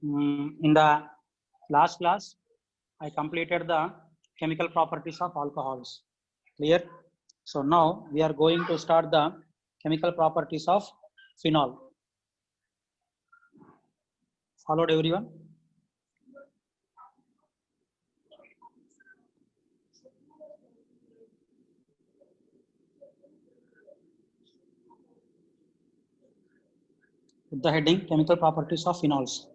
In the last class, I completed the chemical properties of alcohols. Clear? So now we are going to start the chemical properties of phenol. Followed everyone? With the heading chemical properties of phenols.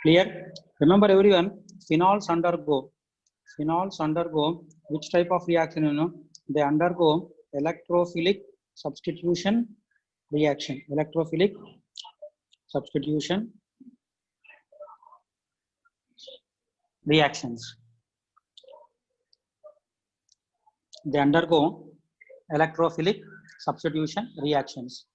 Clear? Remember everyone, phenols undergo which type of reaction? You know, they undergo electrophilic substitution reaction. Electrophilic substitution reactions. They undergo electrophilic substitution reactions.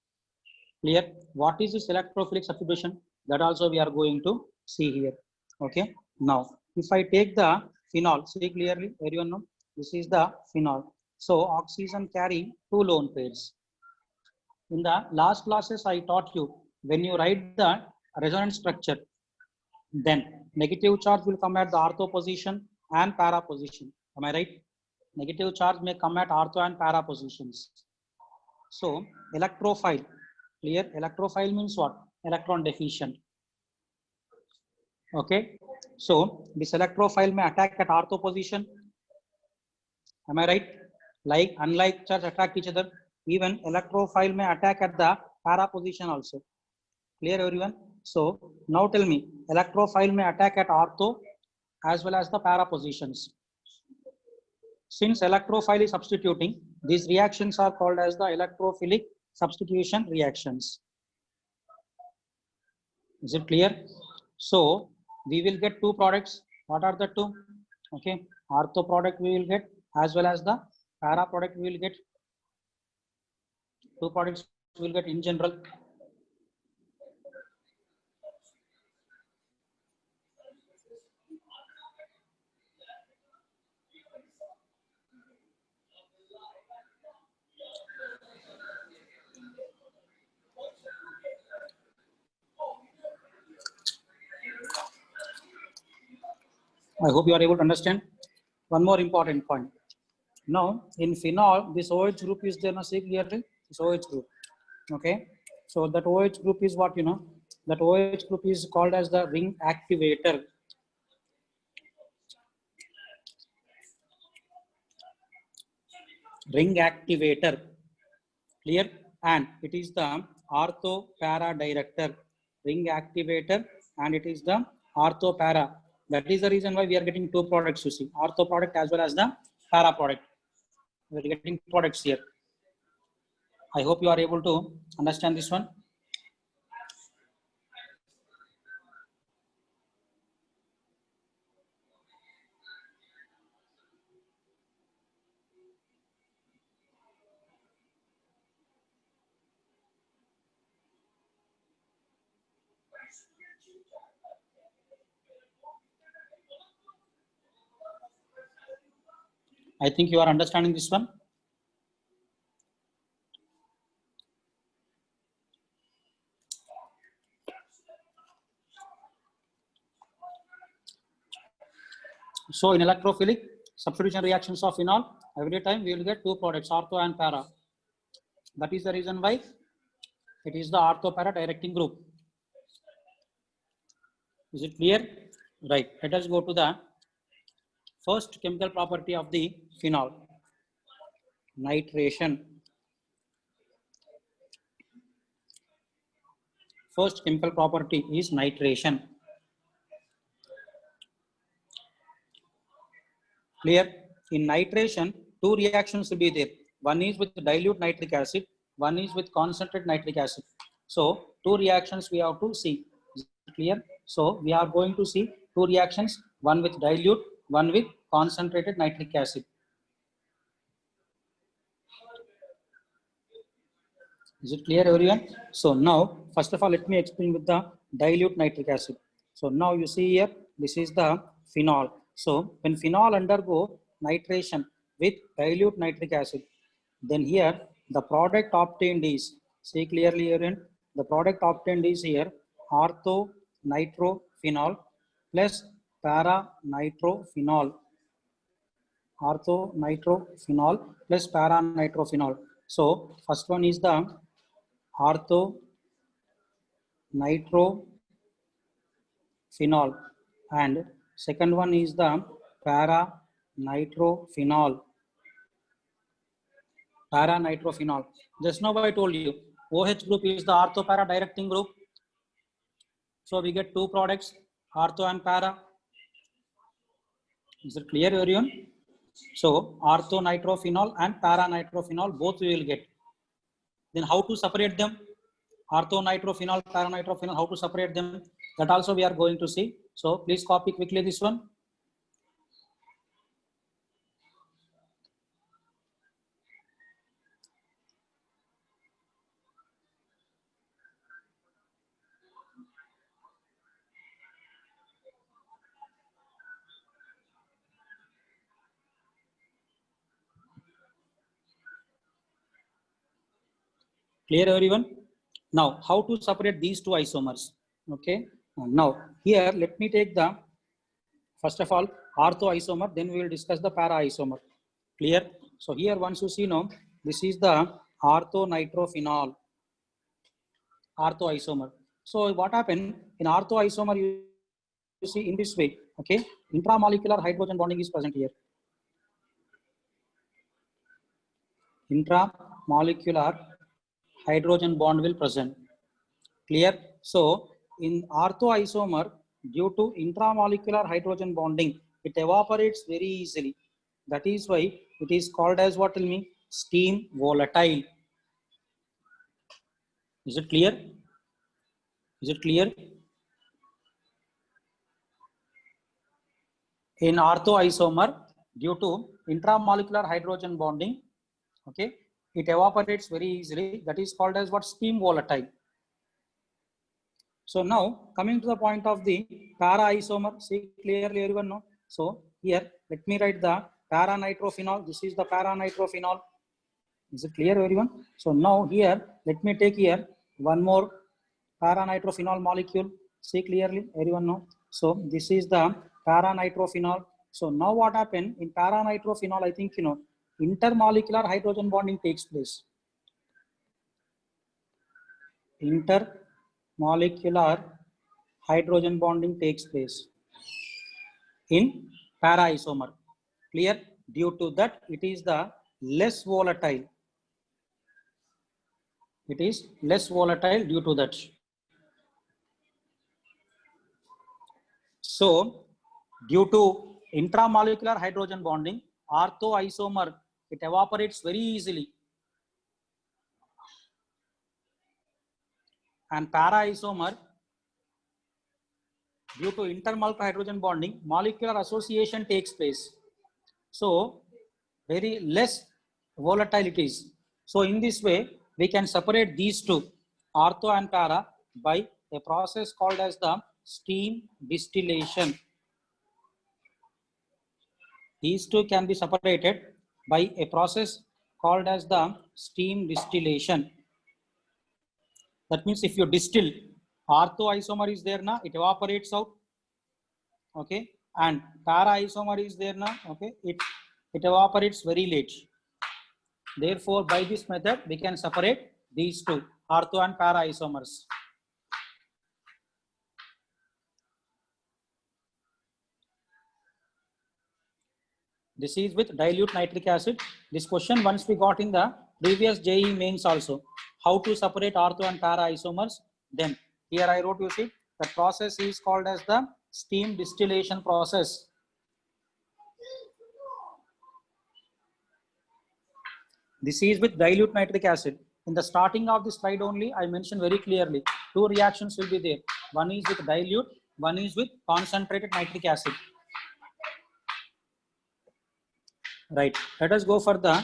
Clear? What is this electrophilic substitution? That also we are going to see here. Okay. Now, if I take the phenol, see clearly, everyone know this is the phenol. So oxygen carry two lone pairs. In the last classes, I taught you when you write the resonance structure, then negative charge will come at the ortho position and para position. Am I right? Negative charge may come at ortho and para positions. So electrophile, clear? Electrophile means what? Electron deficient. Okay. So this electrophile may attack at ortho position. Am I right? Like unlike charge attract each other, even electrophile may attack at the para position also. Clear everyone? So now tell me, electrophile may attack at ortho as well as the para positions. Since electrophile is substituting, these reactions are called as the electrophilic substitution reactions. Is it clear? So we will get two products. What are the two? Okay, ortho product we will get as well as the para product we will get. Two products we will get in general. I hope you are able to understand. One more important point. Now, in phenol, this OH group is there. Now, see clearly, this OH group. Okay. So that OH group is what, you know, that OH group is called as the ring activator. Ring activator. Clear? And it is the ortho para director. Ring activator, and it is the ortho para. That is the reason why we are getting two products, you see, ortho product as well as the para product. We are getting products here. I hope you are able to understand this one. I think you are understanding this one. So in electrophilic substitution reactions of phenol, every time we will get two products, ortho and para. That is the reason why it is the ortho para directing group. Is it clear? Right. Let us go to the first chemical property of the phenol, nitration. First chemical property is nitration. Clear? In nitration, two reactions will be there. One is with dilute nitric acid, one is with concentrated nitric acid. So two reactions we have to see. Is it clear? So we are going to see two reactions, one with dilute, one with concentrated nitric acid. Is it clear, everyone? So now, first of all, let me explain with the dilute nitric acid. So now you see here, this is the phenol. So when phenol undergo nitration with dilute nitric acid, then here the product obtained is, see clearly, everyone, the product obtained is here ortho nitrophenol plus para nitrophenol, ortho nitrophenol plus para nitrophenol. So first one is the ortho nitrophenol and second one is the para nitrophenol. Just now I told you OH group is the ortho para directing group. So we get two products, ortho and para. Is it clear, everyone? So ortho nitrophenol and para nitrophenol both we will get. Then how to separate them? Ortho nitrophenol, para nitrophenol, how to separate them? That also we are going to see. So please copy quickly this one. Clear, everyone? Now, how to separate these two isomers? Okay. Now, here, let me take the, first of all, ortho isomer, then we will discuss the para isomer. Clear? So here, once you see now, this is the ortho nitrophenol, ortho isomer. So what happened in ortho isomer, you see in this way, okay, intramolecular hydrogen bonding is present here. Intramolecular hydrogen bond will present. Clear? So in ortho isomer, due to intramolecular hydrogen bonding, it evaporates very easily. That is why it is called as what? Tell me. Steam volatile. Is it clear? Is it clear? In ortho isomer, due to intramolecular hydrogen bonding, okay, it evaporates very easily. That is called as what? Steam volatile. So now coming to the point of the para isomer, see clearly, everyone know. So here let me write the para nitrophenol. This is the para nitrophenol. Is it clear, everyone? So now here let me take here one more para nitrophenol molecule. See clearly, everyone know. So this is the para nitrophenol. So now what happened in para nitrophenol? I think you know intermolecular hydrogen bonding takes place. Intermolecular hydrogen bonding takes place in para isomer. Clear? Due to that, it is the less volatile. It is less volatile due to that. So, due to intramolecular hydrogen bonding, ortho isomer, it evaporates very easily. And para isomer, due to intermolecular hydrogen bonding, molecular association takes place. So very less volatile it is. So in this way, we can separate these two, ortho and para, by a process called as the steam distillation. These two can be separated by a process called as the steam distillation. That means if you distill, ortho isomer is there now, it evaporates out. Okay, and para isomer is there now. Okay, it evaporates very late. Therefore, by this method, we can separate these two, ortho and para isomers. This is with dilute nitric acid. This question once we got in the previous JEE mains also. How to separate ortho and para isomers? Then here I wrote, you see, the process is called as the steam distillation process. This is with dilute nitric acid. In the starting of the slide only, I mentioned very clearly, two reactions will be there. One is with dilute, one is with concentrated nitric acid. Right. Let us go for the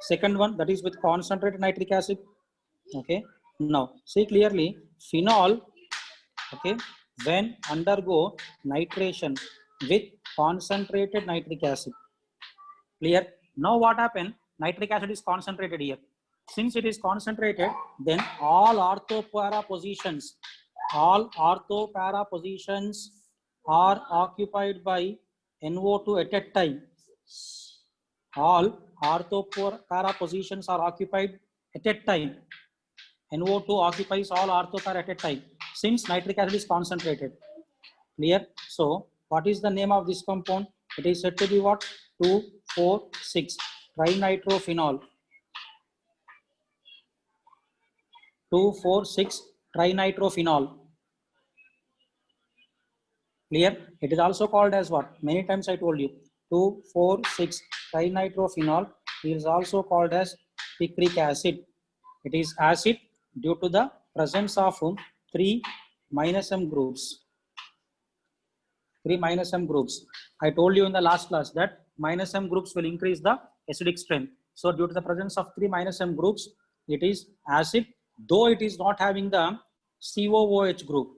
second one, that is with concentrated nitric acid. Okay. Now see clearly, phenol, okay, when undergo nitration with concentrated nitric acid. Clear? Now what happened? Nitric acid is concentrated here. Since it is concentrated, then all orthopara positions are occupied by NO2 at a time. All orthopara positions are occupied at a time. NO2 occupies all orthopara at a time since nitric acid is concentrated. Clear? So, what is the name of this compound? It is said to be what? 2,4,6 trinitrophenol. 2,4,6 trinitrophenol. Clear? It is also called as what? Many times I told you. 2,4,6 trinitrophenol is also called as picric acid. It is acid due to the presence of 3 minus M groups. 3 minus M groups. I told you in the last class that minus M groups will increase the acidic strength. So due to the presence of 3 minus M groups, it is acid, though it is not having the COOH group.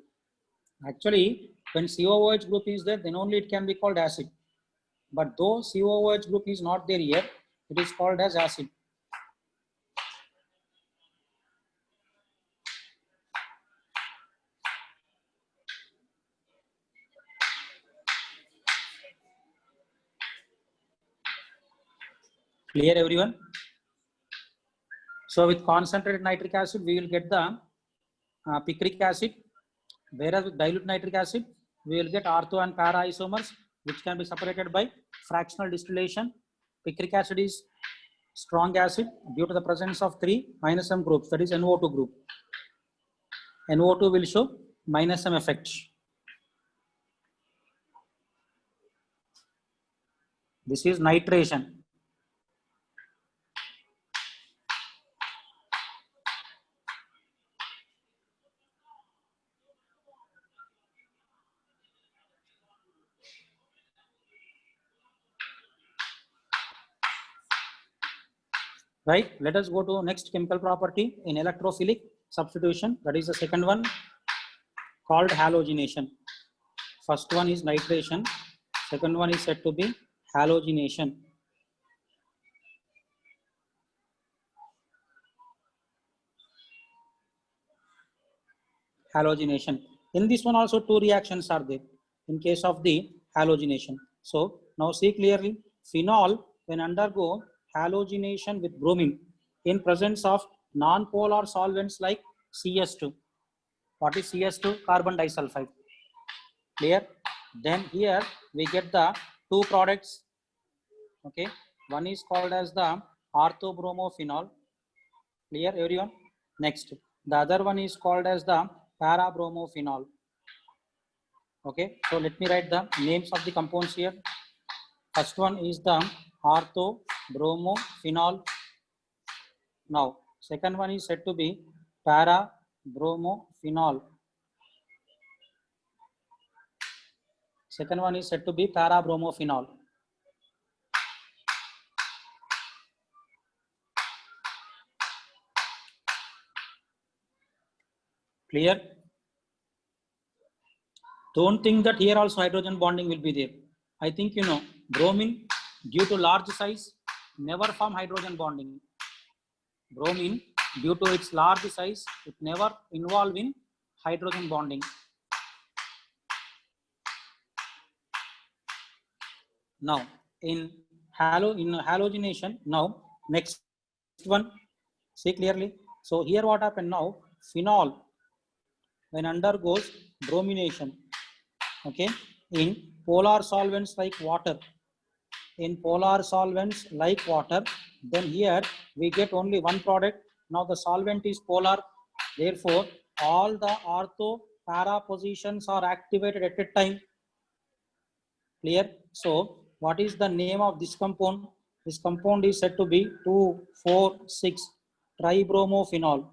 Actually, when COOH group is there, then only it can be called acid. But though COOH group is not there here, it is called as acid. Clear everyone? So with concentrated nitric acid, we will get the picric acid, whereas with dilute nitric acid, we will get ortho and para isomers, which can be separated by fractional distillation. Picric acid is strong acid due to the presence of 3 minus M groups, that is NO2 group. NO2 will show minus M effect. This is nitration. Right? Let us go to next chemical property in electrophilic substitution. That is the second one, called halogenation. First one is nitration. Second one is said to be halogenation. Halogenation. In this one also 2 reactions are there in case of the halogenation. So now see clearly, phenol when undergo halogenation with bromine in presence of non-polar solvents like CS2. What is CS2? Carbon disulfide. Clear? Then here we get the 2 products. Okay, one is called as the orthobromophenol. Clear everyone? Next, the other one is called as the parabromophenol. Okay, so let me write the names of the compounds here. First one is the orthobromophenol. Now, second one is said to be parabromophenol. Second one is said to be parabromophenol. Clear? Don't think that here also hydrogen bonding will be there. I think you know, bromine due to large size never form hydrogen bonding. Bromine due to its large size, it never involve in hydrogen bonding. Now in halogenation, now next one, see clearly. So here what happened now, phenol when undergoes bromination, okay, in polar solvents like water, then here we get only one product. Now the solvent is polar, therefore all the ortho para positions are activated at a time. Clear? So what is the name of this compound? This compound is said to be 2,4,6 tribromophenol.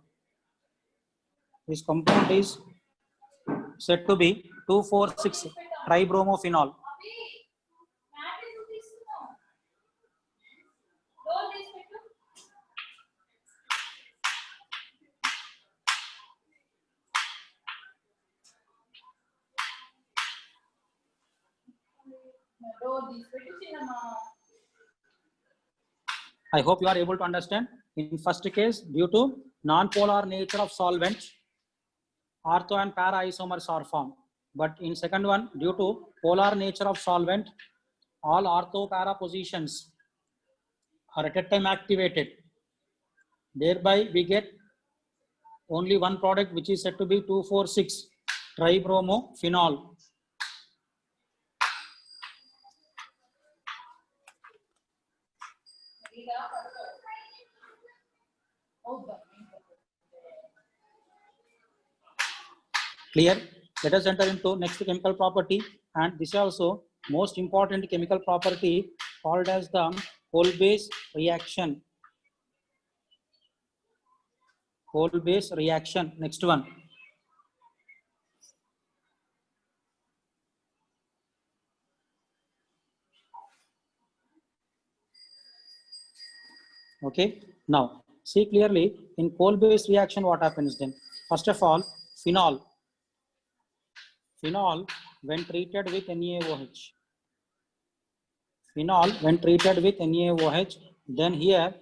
This compound is said to be 2,4,6 tribromophenol. I hope you are able to understand. In first case, due to non-polar nature of solvent, ortho and para isomers are formed. But in second one, due to polar nature of solvent, all ortho para positions are at a time activated. Thereby, we get only one product, which is said to be 2,4,6 tribromophenol. Clear? Let us enter into next chemical property, and this is also most important chemical property called as the Kolbe's reaction. Kolbe's reaction. Next one. Okay. Now, see clearly in Kolbe's reaction what happens then. First of all, phenol. Phenol, when treated with NaOH. Phenol, when treated with NaOH, then here,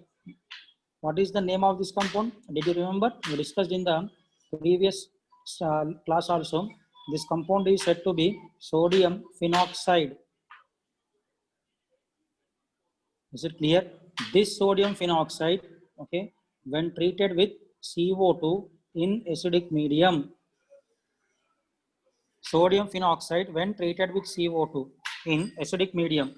what is the name of this compound? Did you remember? We discussed in the previous class also. This compound is said to be sodium phenoxide. Is it clear? This sodium phenoxide, okay, when treated with CO2 in acidic medium, sodium phenoxide when treated with CO2 in acidic medium,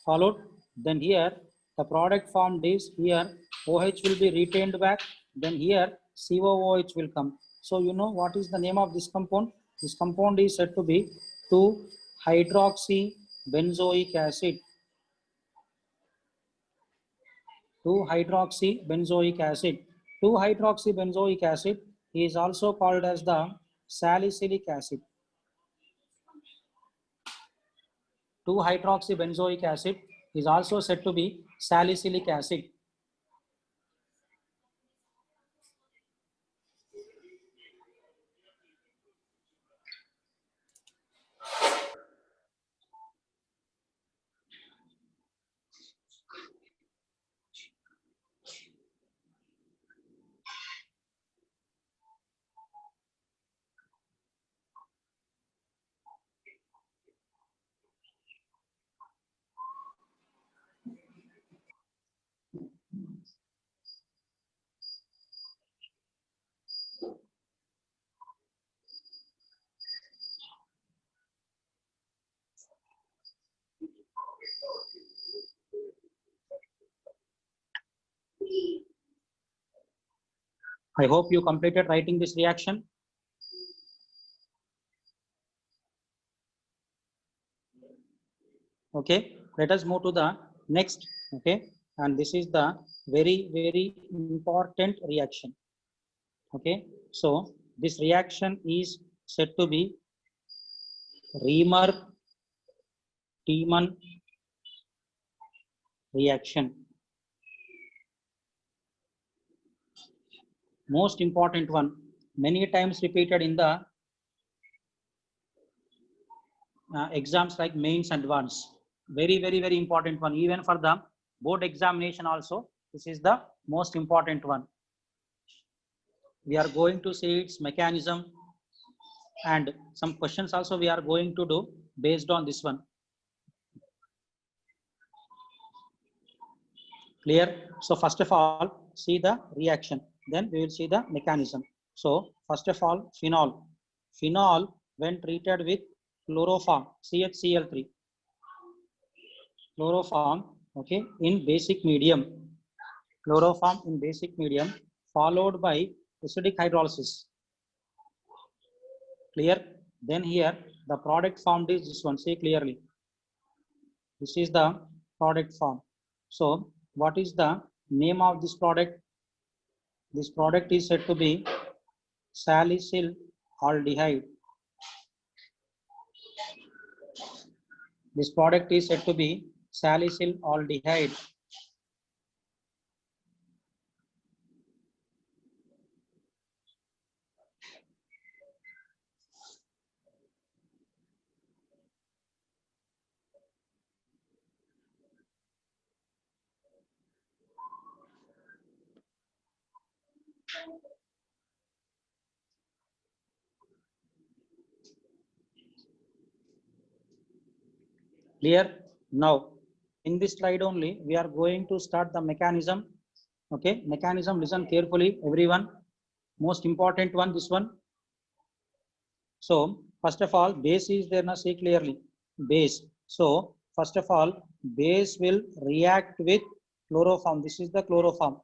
followed, then here the product formed is here OH will be retained back, then here COOH will come. So you know what is the name of this compound? This compound is said to be 2-hydroxybenzoic acid. 2-hydroxybenzoic acid. 2-hydroxybenzoic acid is also called as the salicylic acid. 2-hydroxybenzoic acid is also said to be salicylic acid. I hope you completed writing this reaction. Okay, let us move to the next. Okay, and this is the very important reaction. Okay, so this reaction is said to be Reamer-Tiemann reaction. Most important one, many times repeated in the exams like mains and advance. Very important one. Even for the board examination also, this is the most important one. We are going to see its mechanism and some questions also we are going to do based on this one. Clear? So first of all, see the reaction. Then we will see the mechanism. So first of all, phenol. Phenol, when treated with chloroform, CHCl3. Chloroform, okay, in basic medium. Chloroform in basic medium, followed by acidic hydrolysis. Clear? Then here, the product formed is this one. See clearly. This is the product form. So, what is the name of this product? This product is said to be salicyl aldehyde. This product is said to be salicyl aldehyde. Clear? Now, in this slide only, we are going to start the mechanism. Okay, mechanism, listen carefully, everyone. Most important one, this one. So, first of all, base is there, now see clearly. Base. So, first of all, base will react with chloroform. This is the chloroform.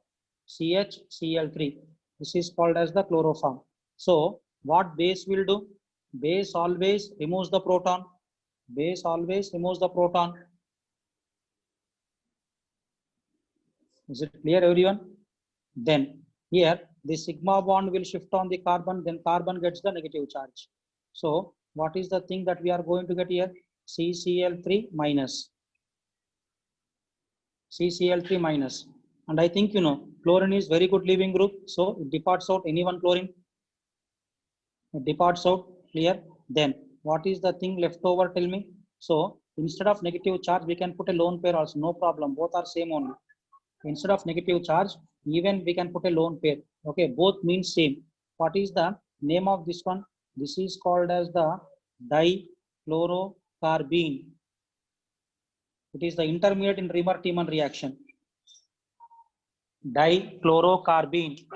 CHCl3. This is called as the chloroform. So, what base will do? Base always removes the proton. Base always removes the proton. Is it clear, everyone? Then here the sigma bond will shift on the carbon, then carbon gets the negative charge. So what is the thing that we are going to get here? CCl3 minus. CCl3 minus. And I think you know chlorine is very good leaving group, so it departs out. Any one chlorine? It departs out. Clear? Then what is the thing left over? Tell me. So instead of negative charge, we can put a lone pair also. No problem. Both are same only. Instead of negative charge, even we can put a lone pair. Okay, both means same. What is the name of this one? This is called as the dichlorocarbene. It is the intermediate in Riemann-Tiemann reaction. Dichlorocarbene.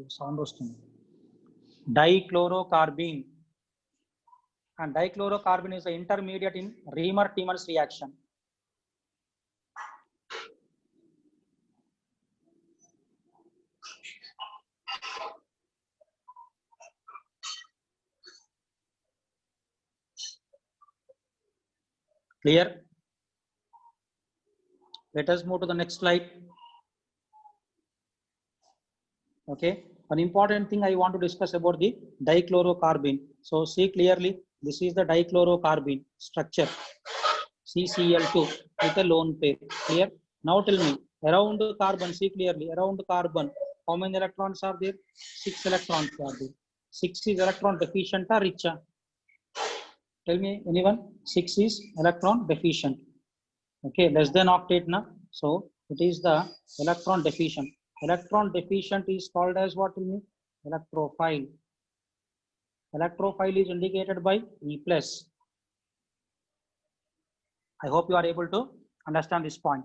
Sound వస్తుంది. Dichlorocarbene. And dichlorocarbene is the intermediate in Riemann-Tiemann's reaction. Clear? Let us move to the next slide. Okay, an important thing I want to discuss about the dichlorocarbene. So see clearly, this is the dichlorocarbene structure, CCl2 with a lone pair. Clear? Now tell me, around the carbon, see clearly, around the carbon, how many electrons are there? 6 electrons are there. 6 is electron deficient or rich? Tell me, anyone? 6 is electron deficient. Okay, less than octet na. So it is the electron deficient. Electron deficient is called as what? Electrophile. Electrophile is indicated by E+. I hope you are able to understand this point.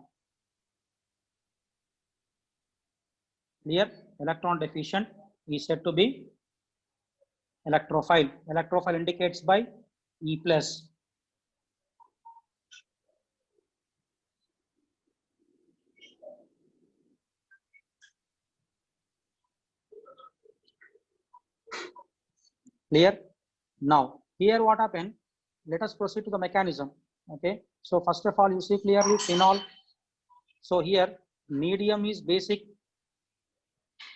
Clear? Electron deficient is said to be electrophile. Electrophile indicates by E+. Clear? Now, here what happened? Let us proceed to the mechanism. Okay. So first of all, you see clearly phenol. So here medium is basic.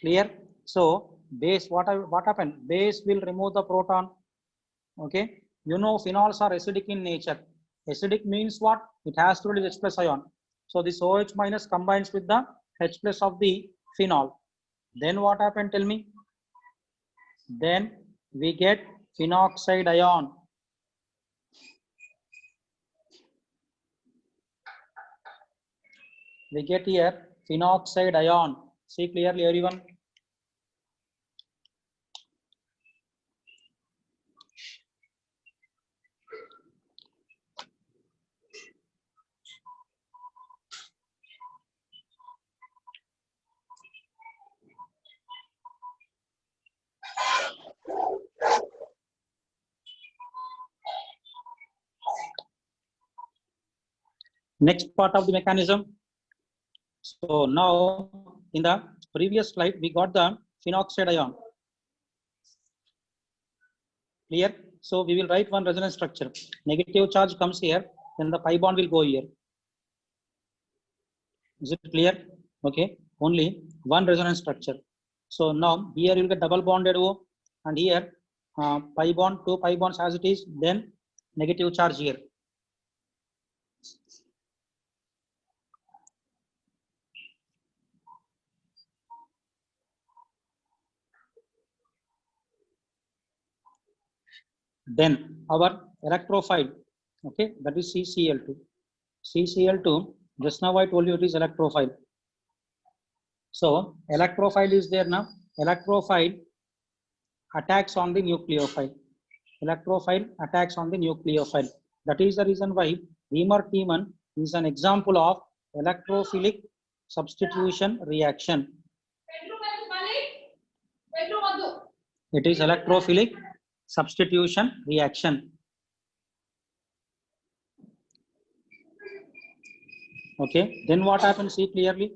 Clear? So base, what happened? Base will remove the proton. Okay. You know phenols are acidic in nature. Acidic means what? It has to release H plus ion. So this OH minus combines with the H plus of the phenol. Then what happened? Tell me. Then we get phenoxide ion. We get here phenoxide ion. See clearly, everyone. Next part of the mechanism. So now in the previous slide, we got the phenoxide ion. Clear? So we will write one resonance structure. Negative charge comes here, then the pi bond will go here. Is it clear? Okay. Only one resonance structure. So now here you will get double bonded O, and here pi bond, 2 pi bonds as it is, then negative charge here. Then our electrophile, okay, that is CCl2. CCl2 Just now I told you it is electrophile. So electrophile is there now. Electrophile attacks on the nucleophile. Electrophile attacks on the nucleophile. That is the reason why Riemer-Tiemann is an example of electrophilic substitution reaction. It is electrophilic substitution reaction. Okay, then what happens? See clearly.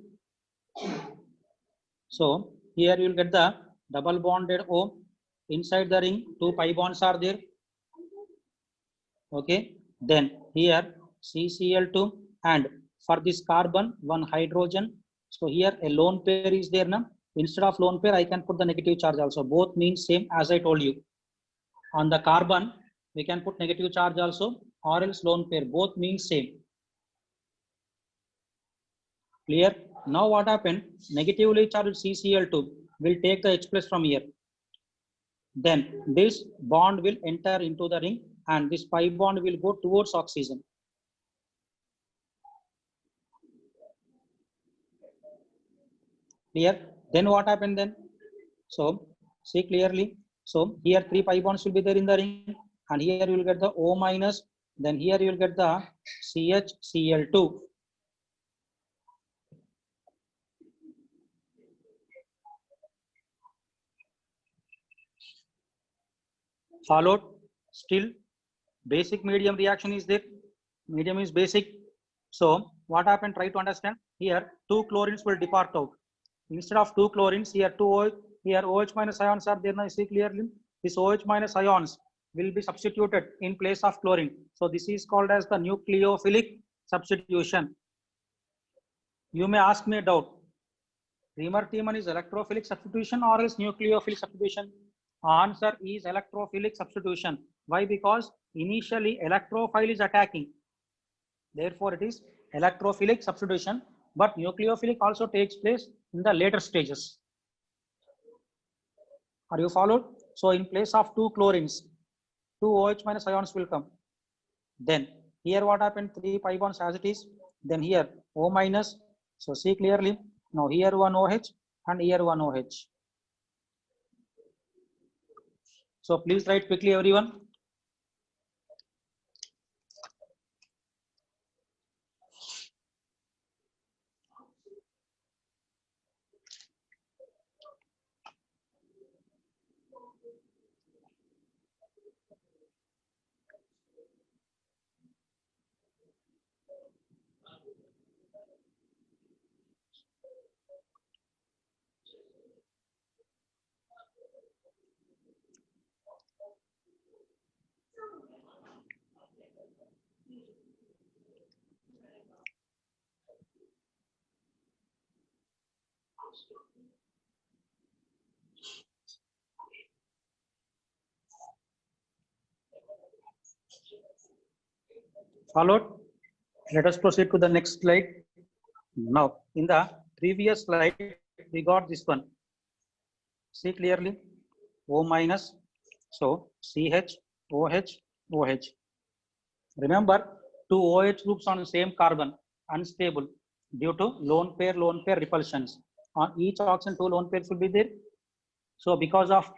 So here you will get the double bonded O. Inside the ring, 2 pi bonds are there. Okay, then here CCl2 and for this carbon, 1 hydrogen. So here a lone pair is there now. Instead of lone pair, I can put the negative charge also. Both means same as I told you. On the carbon, we can put negative charge also or else lone pair. Both means same. Clear? Now what happened? Negatively charged CCl2 will take the H plus from here. Then this bond will enter into the ring and this pi bond will go towards oxygen. Clear? Then what happened then? So see clearly. So here 3 pi bonds will be there in the ring and here you will get the O minus. Then here you will get the CHCl2. Followed still basic medium reaction is there. Medium is basic. So what happened? Try to understand. Here 2 chlorines will depart out. Instead of 2 chlorines, here 2 OH, here OH minus ions are there. Now you see clearly. This OH minus ions will be substituted in place of chlorine. So this is called as the nucleophilic substitution. You may ask me a doubt. Riemer-Tiemann is electrophilic substitution or else nucleophilic substitution? Answer is electrophilic substitution. Why? Because initially electrophile is attacking. Therefore, it is electrophilic substitution. But nucleophilic also takes place in the later stages. Are you followed? So in place of 2 chlorines, 2 OH minus ions will come. Then here what happened? 3 pi bonds as it is. Then here O minus. So see clearly. Now here 1 OH and here 1 OH. So please write quickly everyone. Followed? Let us proceed to the next slide. Now, in the previous slide, we got this one. See clearly, O minus, so CH, OH, OH. Remember, 2 OH groups on the same carbon, unstable due to lone pair repulsions. On each oxygen, 2 lone pairs will be there. So because of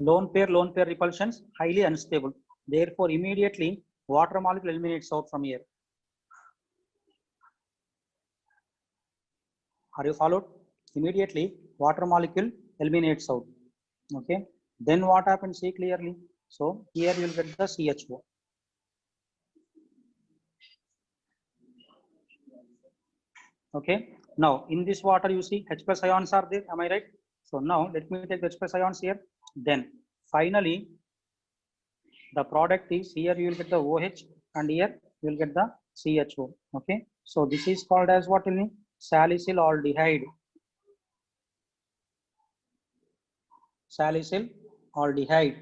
lone pair repulsions, highly unstable. Therefore, immediately water molecule eliminates out from here. Are you followed? Immediately water molecule eliminates out. Okay. Then what happens? See clearly. So here you will get the CHO. Okay. Now in this water you see H plus ions are there. Am I right? So now let me take H plus ions here. Then finally the product is here you will get the OH and here you will get the CHO. Okay. So this is called as what? Salicyl aldehyde. Salicyl aldehyde.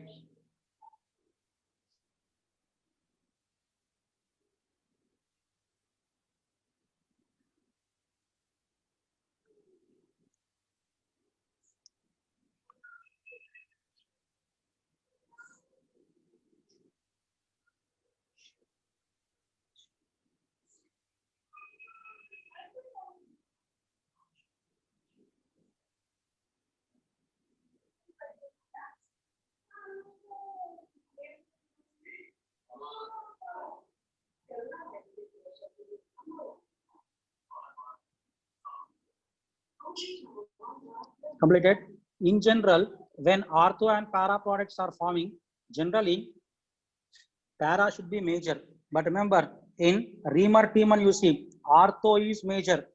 Completed. In general, when ortho and para products are forming, generally para should be major. But remember, in Riemann-Tiemann, you see ortho is major.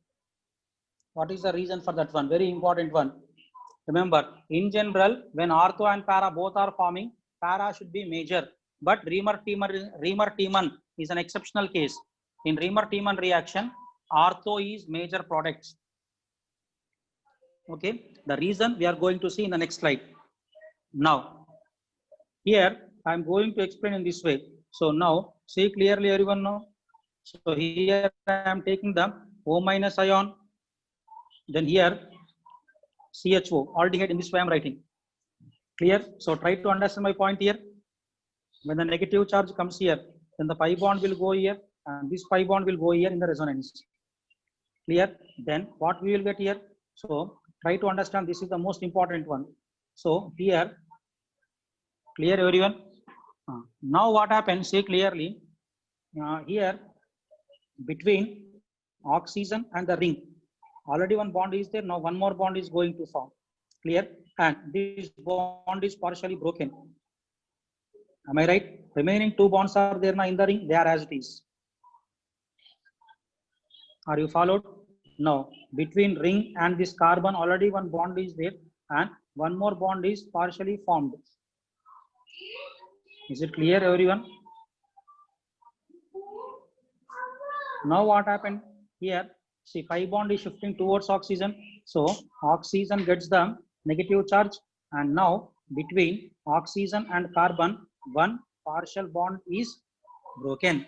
What is the reason for that one? Very important one. Remember, in general, when ortho and para both are forming, para should be major. But Riemann-Tiemann is an exceptional case. In Riemann-Tiemann reaction, ortho is major products. Okay, the reason we are going to see in the next slide. Now, here I am going to explain in this way. So now, see clearly everyone now. So here I am taking the O minus ion, then here CHO, aldehyde, in this way I am writing. Clear? So try to understand my point here. When the negative charge comes here, then the pi bond will go here, and this pi bond will go here in the resonance. Clear? Then what we will get here? So try to understand, this is the most important one. So here, clear everyone? Now what happens, see clearly, here between oxygen and the ring, already one bond is there, now one more bond is going to form. Clear? And this bond is partially broken. Am I right? Remaining two bonds are there now in the ring, they are as it is. Are you followed? Now, between ring and this carbon, already one bond is there, and one more bond is partially formed. Is it clear, everyone? Now, what happened here? See, pi bond is shifting towards oxygen. So, oxygen gets the negative charge, and now between oxygen and carbon, one partial bond is broken.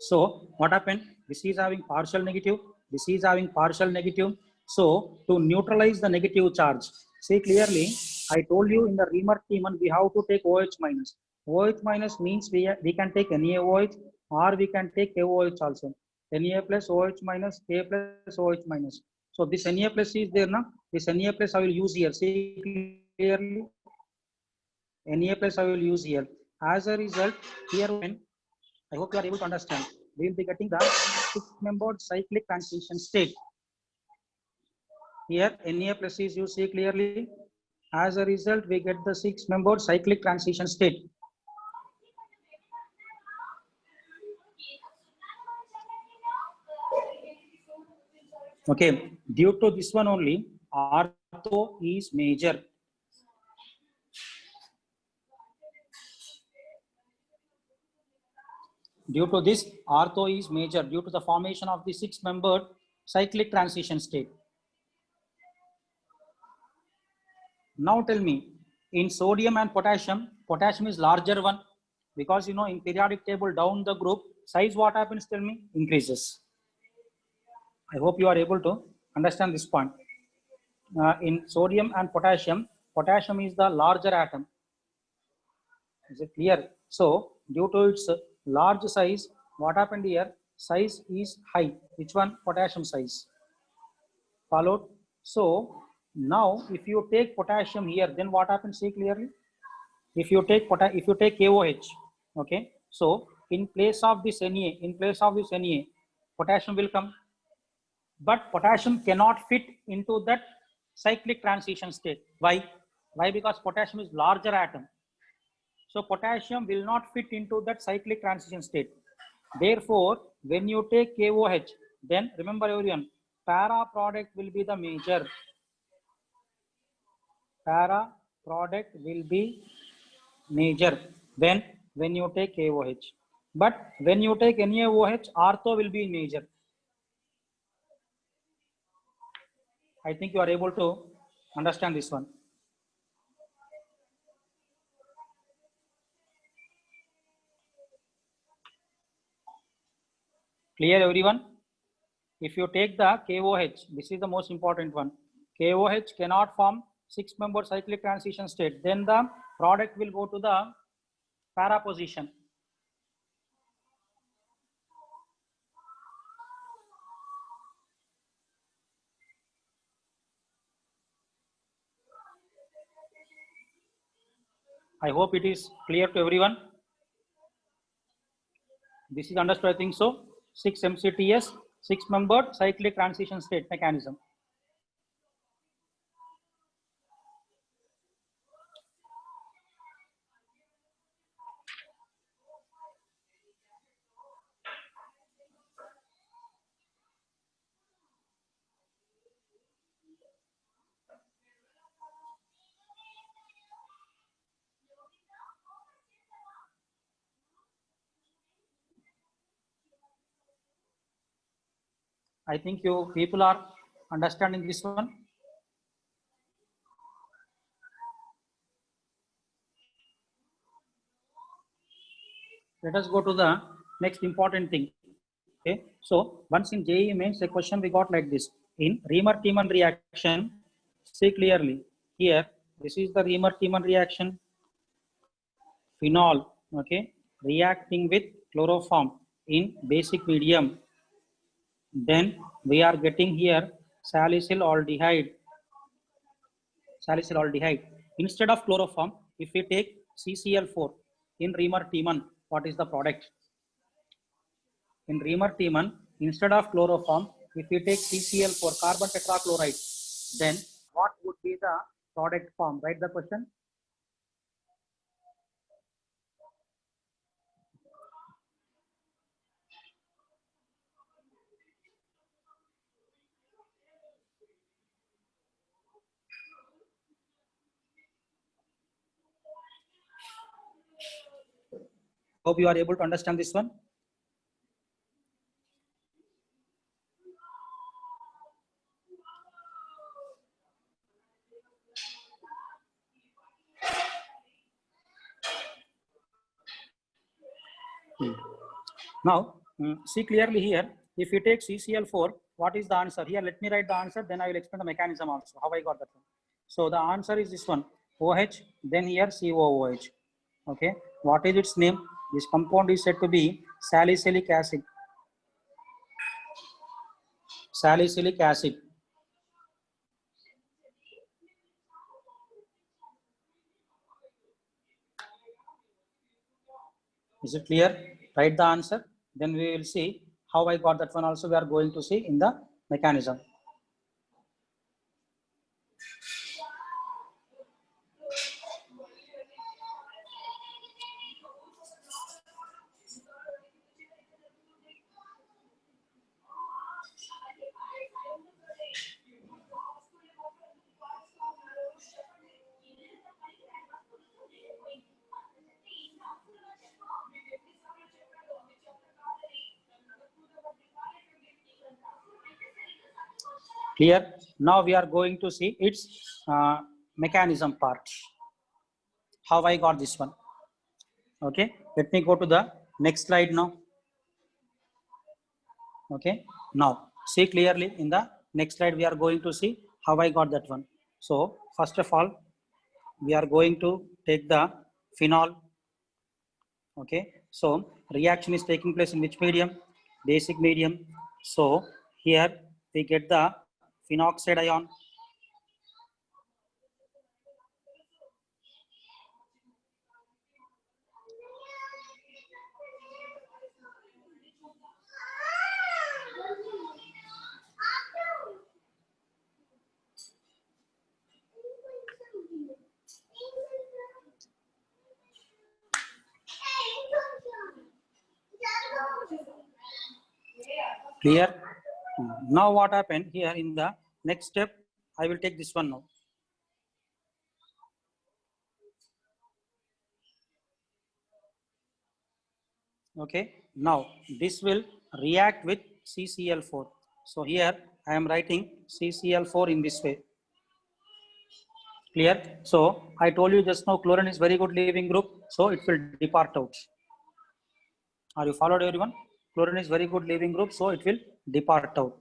So, what happened? This is having partial negative, this is having partial negative. So, to neutralize the negative charge, see clearly, I told you in the Riemann-Tiemann, we have to take OH minus. OH minus means we can take NaOH or we can take KOH also. Na plus OH minus, K plus OH minus. So, this Na plus is there now. This Na plus I will use here. See clearly, Na plus I will use here. As a result, here when I hope you are able to understand, we will be getting the 6-membered cyclic transition state. Here Na plus is, you see clearly. As a result, we get the 6-membered cyclic transition state. Okay, due to this one only, ortho is major. Due to this, ortho is major due to the formation of the 6-membered cyclic transition state. Now tell me, in sodium and potassium, potassium is larger one, because you know in periodic table down the group, size what happens, tell me, increases. I hope you are able to understand this point. In sodium and potassium, potassium is the larger atom. Is it clear? So due to its large size, what happened here? Size is high. Which one? Potassium size. Followed. So now if you take potassium here, then what happens? See clearly. If you take KOH, okay. So in place of this Na, potassium will come. But potassium cannot fit into that cyclic transition state. Why? Why? Because potassium is larger atom. So potassium will not fit into that cyclic transition state. Therefore, when you take KOH, then remember everyone, para product will be the major. Para product will be major when you take KOH. But when you take NaOH, ortho will be major. I think you are able to understand this one. Clear everyone? If you take the KOH, this is the most important one. KOH cannot form 6-membered cyclic transition state. Then the product will go to the para position. I hope it is clear to everyone. This is understood, I think so. 6 MCTS, 6-membered cyclic transition state mechanism. I think you people are understanding this one. Let us go to the next important thing. Okay, so once in JEE mains, a question we got like this: in Riemer-Tiemann reaction, see clearly here. This is the Riemer-Tiemann reaction. Phenol, okay, reacting with chloroform in basic medium. Then we are getting here salicylaldehyde. Salicylaldehyde. Instead of chloroform, if we take CCl4 in Riemer-Tiemann, what is the product? In Riemer-Tiemann, instead of chloroform, if we take CCl4, carbon tetrachloride, then what would be the product form? Write the question. Hope you are able to understand this one. Now, see clearly here, if you take CCl4, what is the answer? Here, let me write the answer, then I will explain the mechanism also, how I got that one. So the answer is this one, OH, then here COOH. Okay, what is its name? This compound is said to be salicylic acid. Salicylic acid. Is it clear? Write the answer. Then we will see how I got that one also. We are going to see in the mechanism. Clear? Now we are going to see its mechanism part. How I got this one. Okay, let me go to the next slide now. Okay, now see clearly in the next slide we are going to see how I got that one. So first of all, we are going to take the phenol. Okay, so reaction is taking place in which medium? Basic medium. So here we get the phenoxide ion. Clear? Now what happened here in the next step, I will take this one now. Okay, now this will react with CCl4. So here I am writing CCl4 in this way. Clear? So I told you just now chlorine is very good leaving group, so it will depart out. Are you followed everyone? Chlorine is very good leaving group, so it will depart out.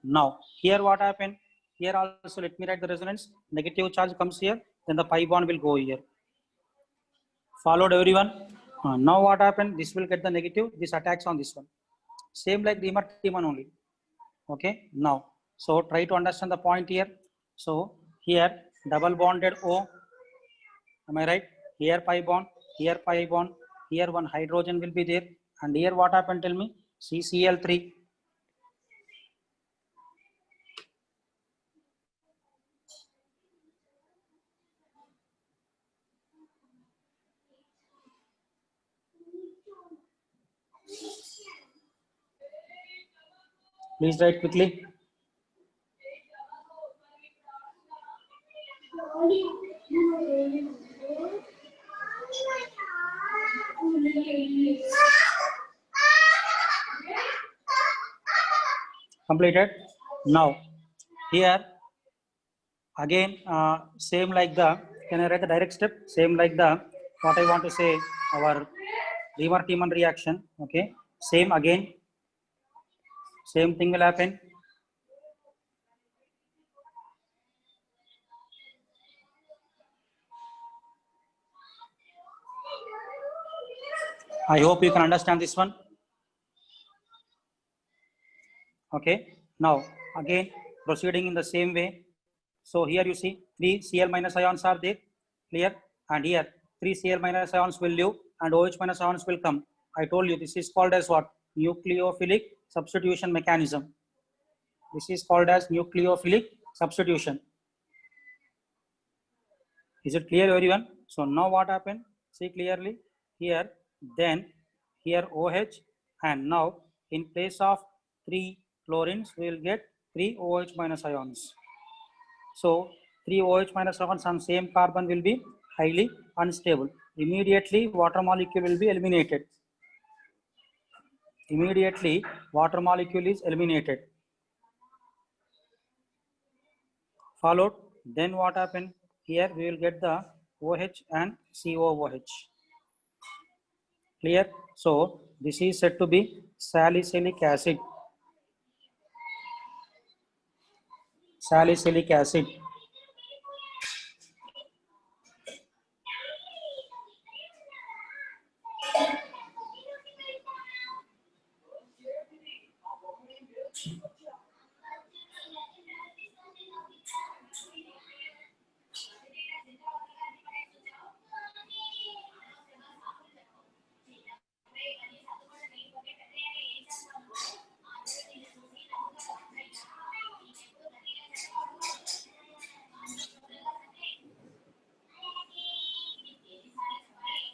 Now here what happened? Here also let me write the resonance. Negative charge comes here, then the pi bond will go here. Followed everyone? Now what happened? This will get the negative, this attacks on this one. Same like Riemer-Tiemann only. Okay, now, so try to understand the point here. So here double bonded O, am I right? Here pi bond, here one hydrogen will be there. And here what happened, tell me? CCl3. Please write quickly. Completed. Now here again same like the, can I write the direct step? Same like the, what I want to say, our Riemann-Tiemann reaction. Okay, same again, same thing will happen. I hope you can understand this one. Okay, now again proceeding in the same way. So here you see 3 Cl minus ions are there, clear, and here 3 Cl minus ions will leave and OH minus ions will come. I told you this is called as what? Nucleophilic substitution mechanism. This is called as nucleophilic substitution. Is it clear, everyone? So now what happened? See clearly here, then here OH, and now in place of 3 chlorines, we will get 3 OH minus ions. So 3 OH minus ions on same carbon will be highly unstable. Immediately water molecule will be eliminated. Immediately water molecule is eliminated. Followed, then what happened? Here we will get the OH and COOH. Clear? So this is said to be salicylic acid. Salicylic acid.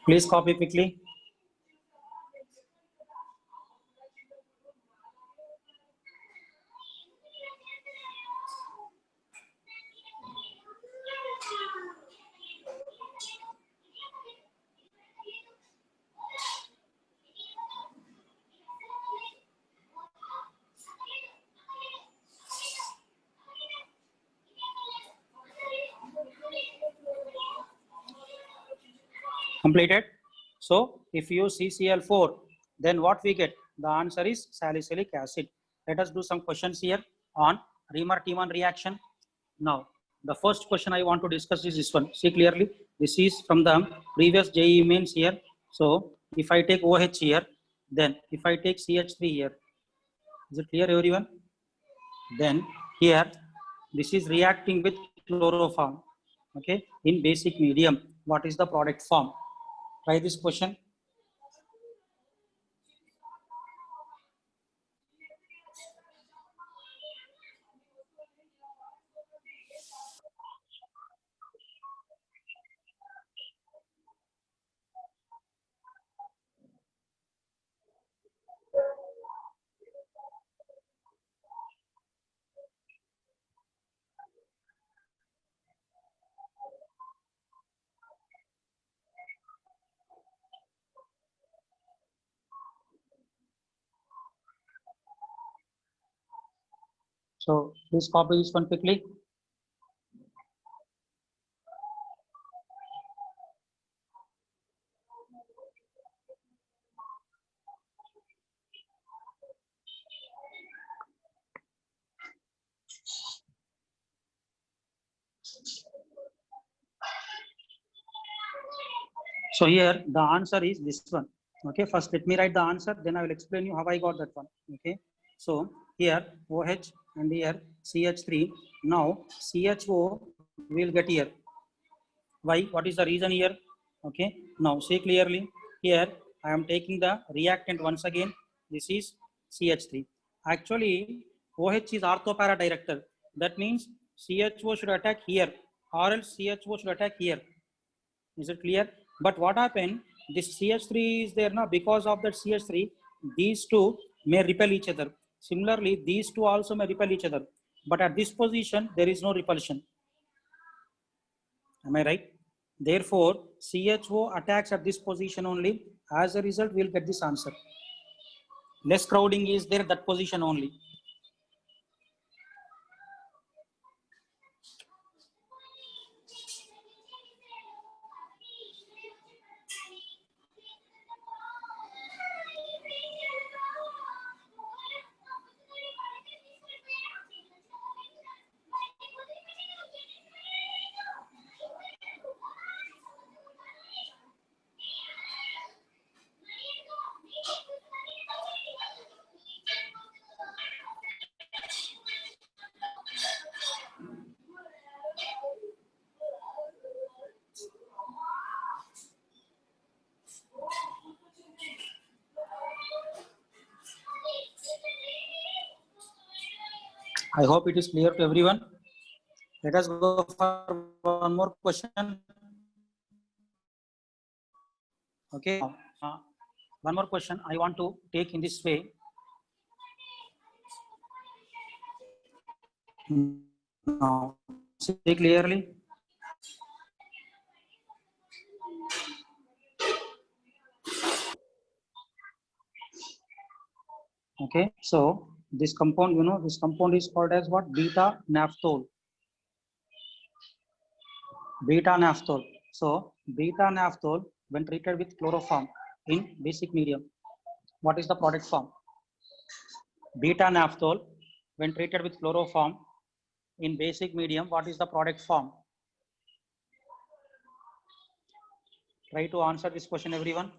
Please copy quickly. Completed. So if you use CCl4, then what we get? The answer is salicylic acid. Let us do some questions here on Riemann-Tiemann reaction. Now, the first question I want to discuss is this one. See clearly, this is from the previous JEE mains here. So if I take OH here, then if I take CH3 here, is it clear, everyone? Then here, this is reacting with chloroform. Okay, in basic medium, what is the product form? Try this question. So please copy this one quickly. So here the answer is this one. Okay, first let me write the answer, then I will explain you how I got that one. Okay, so here OH and here CH3. Now CHO will get here. Why? What is the reason here? Okay, now see clearly here I am taking the reactant once again. This is CH3. Actually, OH is orthopara director. That means CHO should attack here, or else CHO should attack here. Is it clear? But what happened? This CH3 is there now. Because of that CH3, these two may repel each other. Similarly, these two also may repel each other. But at this position, there is no repulsion. Am I right? Therefore, CHO attacks at this position only. As a result, we'll get this answer. Less crowding is there at that position only. I hope it is clear to everyone. Let us go for one more question. Okay. One more question I want to take in this way. Now, see clearly. Okay. So this compound, this compound is called as what? Beta naphthol. Beta naphthol. So beta naphthol, when treated with chloroform in basic medium, what is the product form? Beta naphthol, when treated with chloroform in basic medium, what is the product form? Try to answer this question, everyone.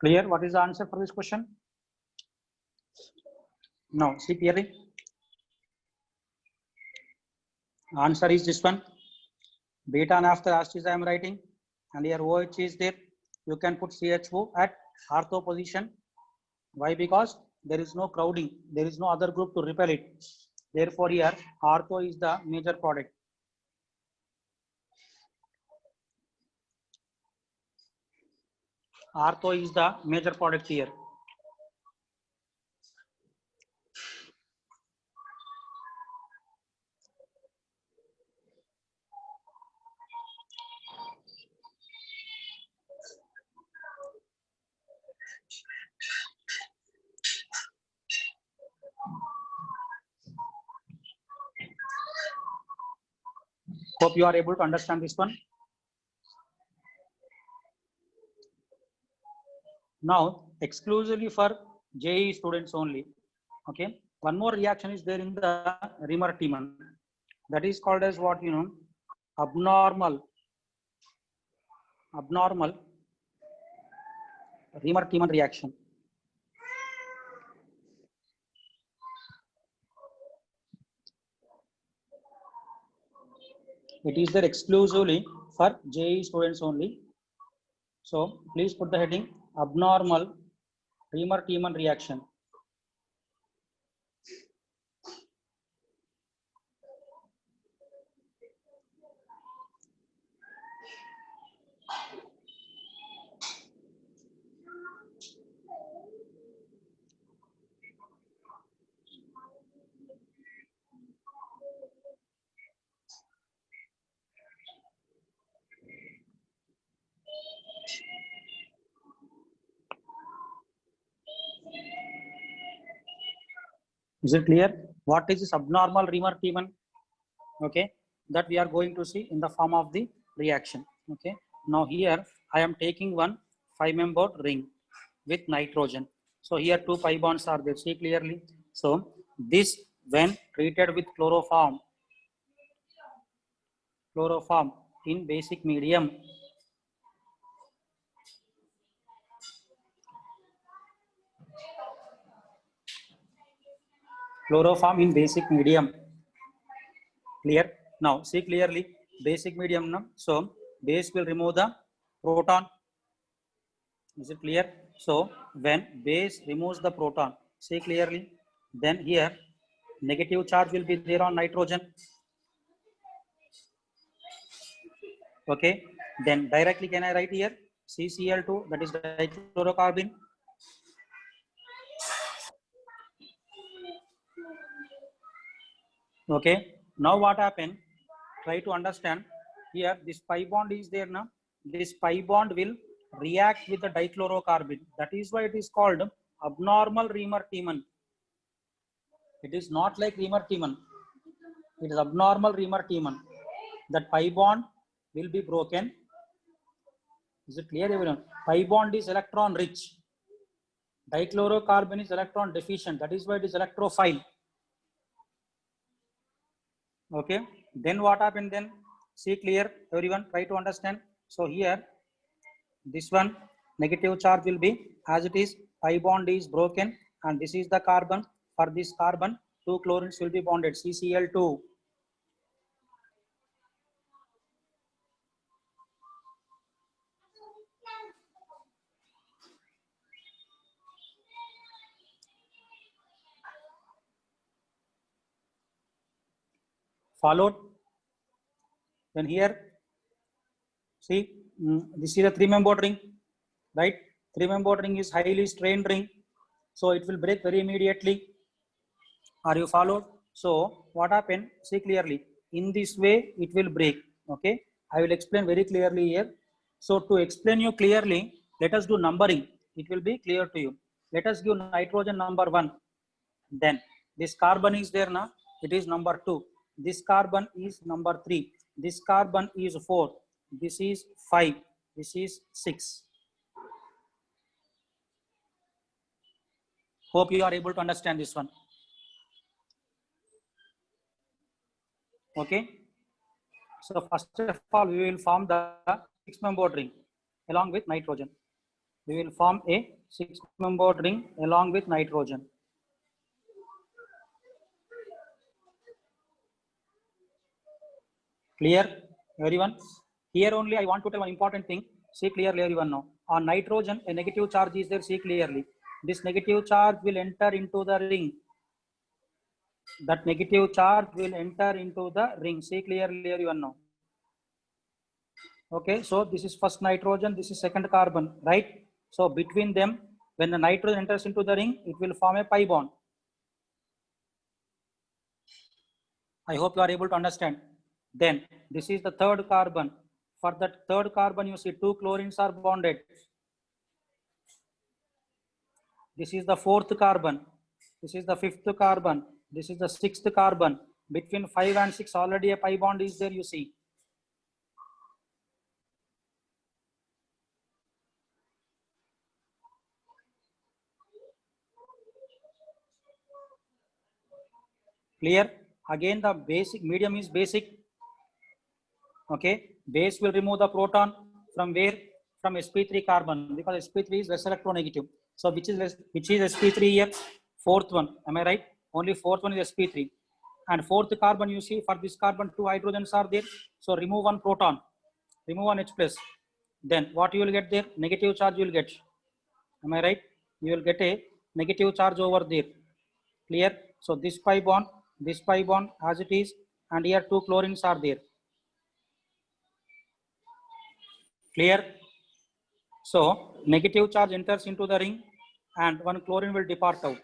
Clear? What is the answer for this question? Now, see clearly. Answer is this one. Beta naphtol as I am writing, and here OH is there. You can put CHO at ortho position. Why? Because there is no crowding. There is no other group to repel it. Therefore, here ortho is the major product. Ortho is the major product here. Hope you are able to understand this one. Now, exclusively for JEE students only. Okay. One more reaction is there in the Riemer-Tiemann. That is called as what? Abnormal Riemer-Tiemann reaction. It is there exclusively for JEE students only. So please put the heading abnormal Riemer-Tiemann reaction. Is it clear? What is this abnormal Riemer-Tiemann? Okay, that we are going to see in the form of the reaction. Okay, now here I am taking one 5-membered ring with nitrogen. So here 2 pi bonds are there. See clearly. So this, when treated with chloroform in basic medium, Clear? Now see clearly, basic medium. No? So base will remove the proton. Is it clear? So when base removes the proton, see clearly, then here negative charge will be there on nitrogen. Okay, then directly can I write here CCl2, that is dichlorocarbon. Okay, now what happened? Try to understand here. This pi bond is there now. This pi bond will react with the dichlorocarbon. That is why it is called abnormal Riemer-Tiemann. It is not like Riemer-Tiemann. It is abnormal Riemer-Tiemann. that pi bond will be broken. Is it clear, everyone? Pi bond is electron rich. Dichlorocarbon is electron deficient. That is why it is electrophile. Okay. Then what happened then? See clear, everyone. Try to understand. So here, this one negative charge will be as it is. Pi bond is broken, and this is the carbon. For this carbon, 2 chlorines will be bonded. CCl2. Followed. Then here, see, this is a 3-membered ring, right? 3-membered ring is highly strained ring, so it will break very immediately. Are you followed? So what happened? See clearly. In this way, it will break. Okay, I will explain very clearly here. So to explain you clearly, let us do numbering. It will be clear to you. Let us give nitrogen number 1. Then this carbon is there now. It is number 2. This carbon is number 3. This carbon is 4. This is 5. This is 6. Hope you are able to understand this one. Okay. So first of all, we will form the 6-membered ring along with nitrogen. We will form a 6-membered ring along with nitrogen. Clear, everyone? Here only I want to tell one important thing. See clearly, everyone now. On nitrogen, a negative charge is there. See clearly. This negative charge will enter into the ring. That negative charge will enter into the ring. See clearly, everyone now. Okay, so this is first nitrogen, this is second carbon, right? So between them, when the nitrogen enters into the ring, it will form a pi bond. I hope you are able to understand. Then this is the third carbon. For that third carbon, you see 2 chlorines are bonded. This is the fourth carbon. This is the fifth carbon. This is the sixth carbon. Between 5 and 6, already a pi bond is there, you see. Clear? Again, the basic medium is basic. Okay, base will remove the proton from where? From sp3 carbon, because sp3 is less electronegative. So which is sp3 here? Fourth one. Am I right? Only fourth one is sp3. And fourth carbon, you see, for this carbon 2 hydrogens are there. So remove one proton, remove one H plus. Then what you will get there? Negative charge you will get. Am I right? You will get a negative charge over there. Clear? So this pi bond as it is, and here 2 chlorines are there. Clear? So negative charge enters into the ring and one chlorine will depart out.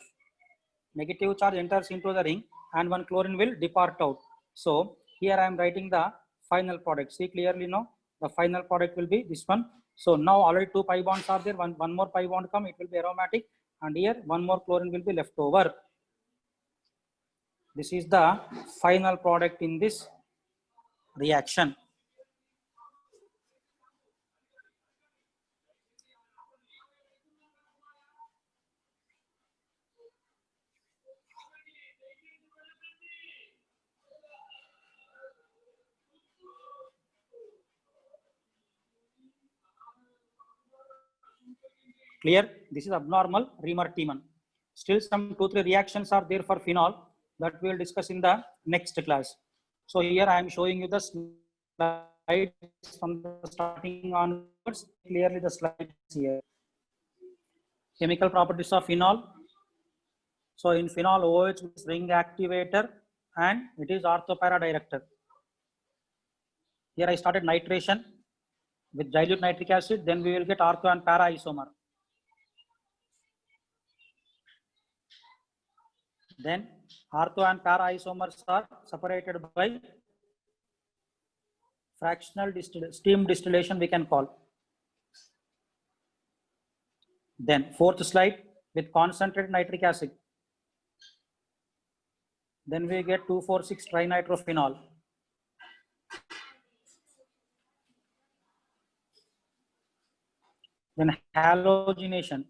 Negative charge enters into the ring and one chlorine will depart out. So here I am writing the final product. See clearly now, the final product will be this one. So now already 2 pi bonds are there. One more pi bond come, it will be aromatic, and here one more chlorine will be left over. This is the final product in this reaction. Clear? This is abnormal Riemann-Tiemann. Still some 2-3 reactions are there for phenol that we will discuss in the next class. So here I am showing you the slides from the starting onwards. Clearly the slides here. Chemical properties of phenol. So in phenol, OH is ring activator and it is orthopara director. Here I started nitration with dilute nitric acid, then we will get ortho and para isomer. Then ortho and para isomers are separated by fractional steam distillation, we can call. Then fourth slide with concentrated nitric acid. Then we get 2,4,6 trinitrophenol. Then halogenation.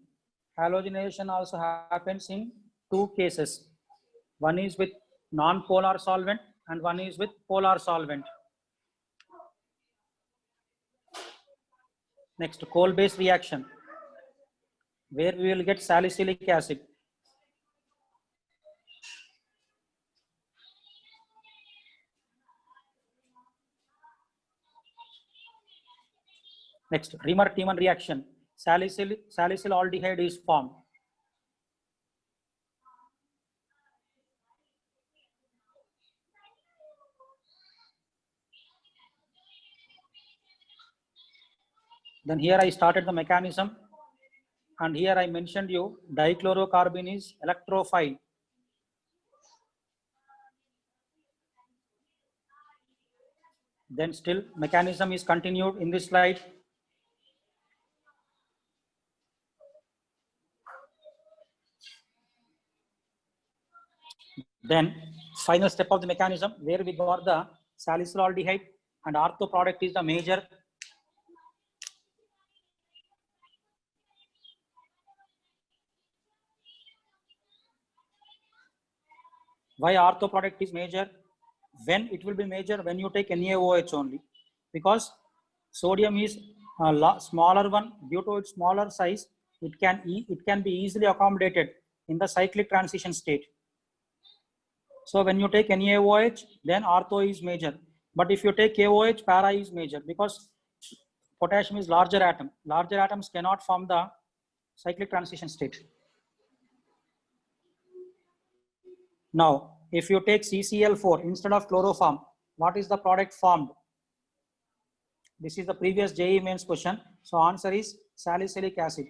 Halogenation also happens in two cases. One is with non-polar solvent and one is with polar solvent. Next, coal-based reaction, where we will get salicylic acid. Next, Remer-Tiemann reaction, salicyl aldehyde is formed. Then here I started the mechanism, and here I mentioned you dichlorocarbon is electrophile. Then still mechanism is continued in this slide. Then final step of the mechanism, where we got the salicylaldehyde and ortho product is the major. Why ortho product is major? When it will be major? When you take NaOH only, because sodium is a smaller one. Due to its smaller size, it can be easily accommodated in the cyclic transition state. So when you take NaOH, then ortho is major. But if you take KOH, para is major, because potassium is larger atom. Larger atoms cannot form the cyclic transition state. Now, if you take CCl4 instead of chloroform, what is the product formed? This is the previous JEE mains question. So answer is salicylic acid.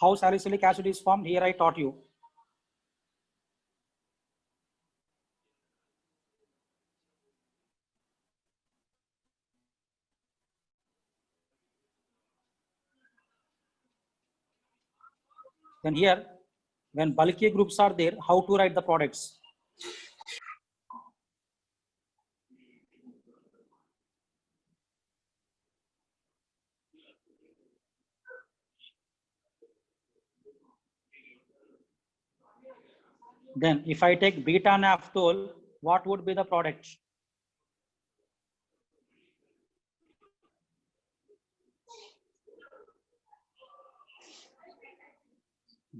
How salicylic acid is formed? Here I taught you. Then here, when bulky groups are there, how to write the products? Then if I take beta naphthol, what would be the product?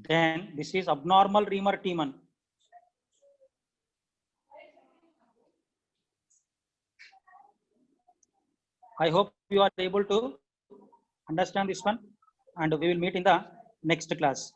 Then this is abnormal Remer-Tiemann. I hope you are able to understand this one, and we will meet in the next class.